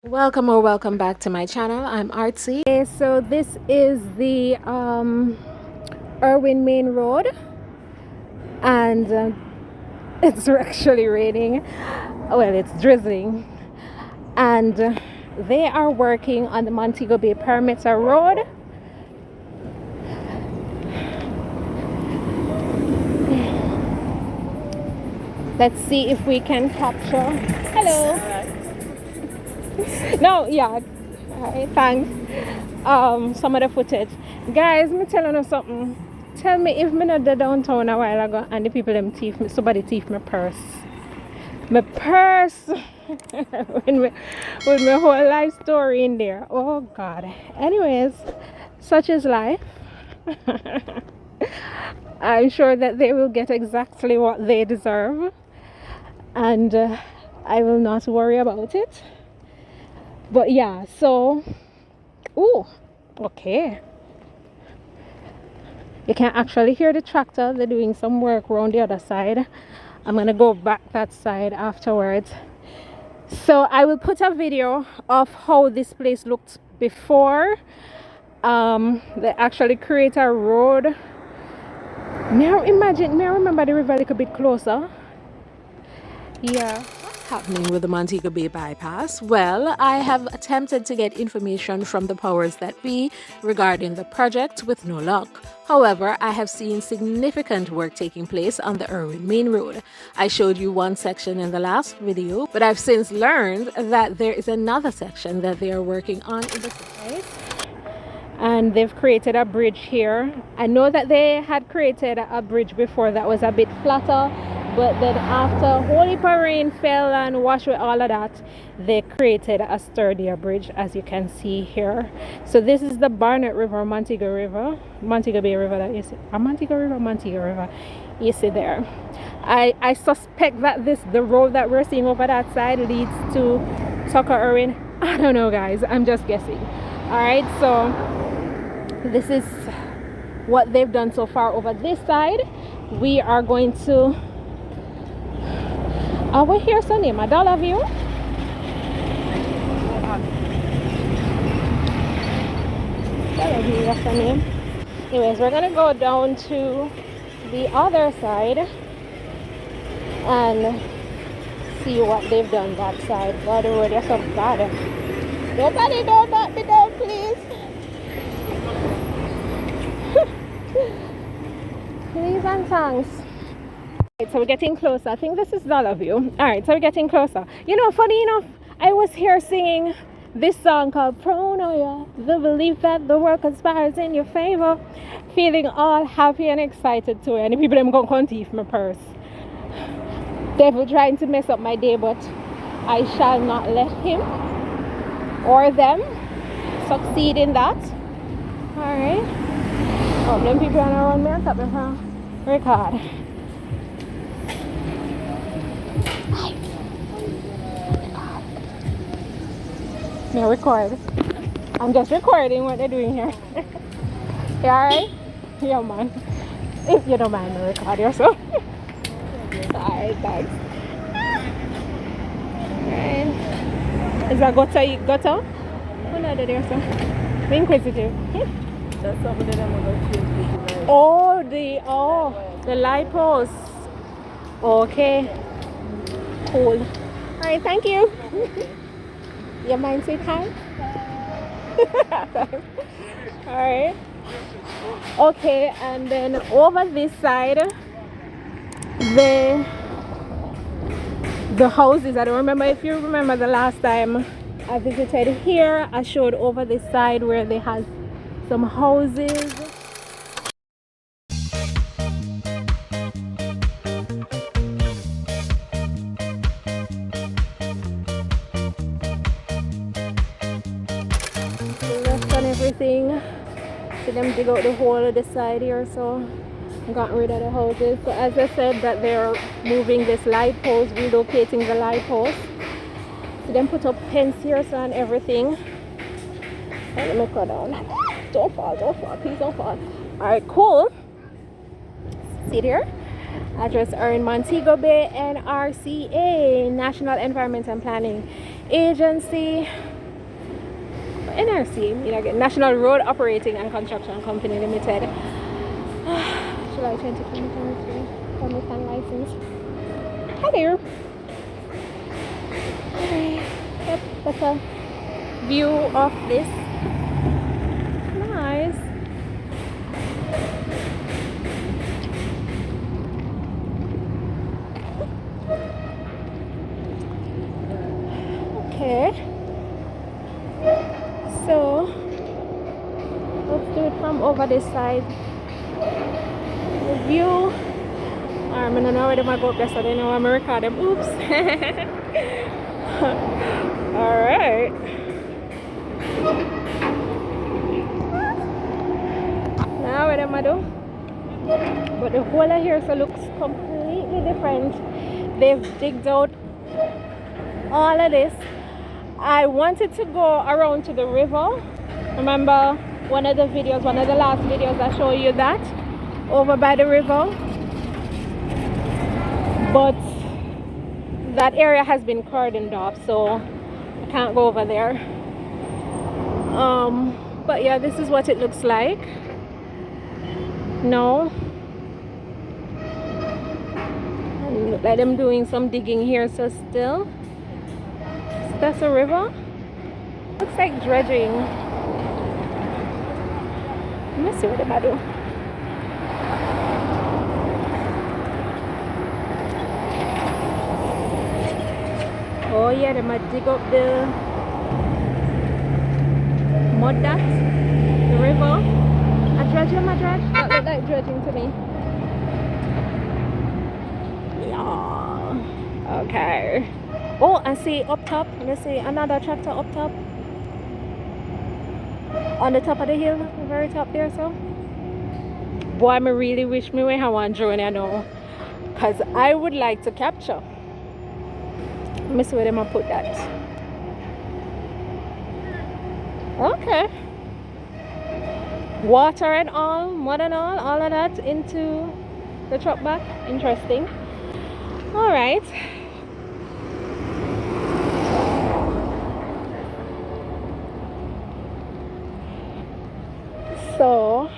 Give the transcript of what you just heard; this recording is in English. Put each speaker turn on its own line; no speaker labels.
Welcome back to my channel. I'm Artsy. Okay, so this is the Irwin Main Road, and it's actually raining. Well, it's drizzling, and they are working on the Montego Bay Perimeter Road. Let's see if we can capture. Hello. No, yeah. Alright, thanks. Some of the footage. Guys, me telling you something. Tell me if me not the downtown a while ago and the people them thief me, somebody thief my purse. My purse with my whole life story in there. Oh God. Anyways, such is life. I'm sure that they will get exactly what they deserve, and I will not worry about it. But yeah, so okay, you can actually hear the tractor. They're doing some work around the other side. I'm gonna go back that side afterwards, so I will put a video of how this place looked before they actually create a road. May I remember the river a little bit closer. Yeah. Happening with the Montego Bay Bypass? Well, I have attempted to get information from the powers that be regarding the project with no luck. However, I have seen significant work taking place on the Irwin Main Road. I showed you one section in the last video, but I've since learned that there is another section that they are working on in the city. And they've created a bridge here. I know that they had created a bridge before that was a bit flatter, but then after holy rain fell and washed away all of that, they created a sturdier bridge, as you can see here. So this is the Barnett River, Montego Bay River that you see, Montego River you see there. I suspect that the road that we're seeing over that side leads to Tucker Irwin. I don't know, guys, I'm just guessing. All right, so this is what they've done so far over this side. We are going to we're here Sunday, my dollar view. Dollar view, that's the name. Anyways, we're gonna go down to the other side and see what they've done that side. God, the road is so bad. Nobody don't knock me down, please. Please and thanks. So we're getting closer. I think this is Dollar View. Alright, so we're getting closer. You know, funny enough, I was here singing this song called Pronoia, the belief that the world conspires in your favor. Feeling all happy and excited too. And the people them gonna thief my purse. Devil trying to mess up my day, but I shall not let him or them succeed in that. Alright. Oh, them people are around me and top me from record. No, record. I'm just recording what they're doing here. You alright? Yeah, man. If you don't mind, record yourself. Alright, thanks. Alright. Is that gutter? What are they there, sir? Be inquisitive.
That's something that I'm going to change.
The light post. Okay. Cool. Alright, thank you. Your mind say hi? Alright. Okay, and then over this side, the houses. I don't remember if you remember the last time I visited here. I showed over this side where they had some houses. Everything. See them dig out the whole of the side here, so got rid of the houses. So as I said, that they're moving this light post, relocating the light post. So them put up fence here, so and everything. Let me go down. Don't fall, please don't fall. Alright, cool. See there? Address are in Montego Bay, NRCA, National Environment and Planning Agency. NRC, National Road Operating and Construction Company Limited. July 2023. Permit and license. Hi there. Okay. Yep, that's a view of this. Nice. Okay. So let's do it from over this side. The view. I'm gonna know where they might go up there, so they know I'm gonna record them. Oops. Alright. Now what am I do? But the whole of here so looks completely different. They've digged out all of this. I wanted to go around to the river. Remember one of the last videos I showed you that over by the river, but that area has been cordoned off, so I can't go over there. But yeah, this is what it looks like. No, and look like them doing some digging here, so still. So that's a river. Looks like dredging. Let me see what I do. Oh yeah, they might dig up the mud that, the river. A dredge, that look like dredging to me. Yeah. Okay. Oh, I see up top. Let's see another tractor up top. On the top of the hill, the very top there, so. Boy, I really wish me we have one drone, you know. Because I would like to capture. Let me see where they might put that. Okay. Water and all, mud and all of that into the truck back. Interesting. Alright. So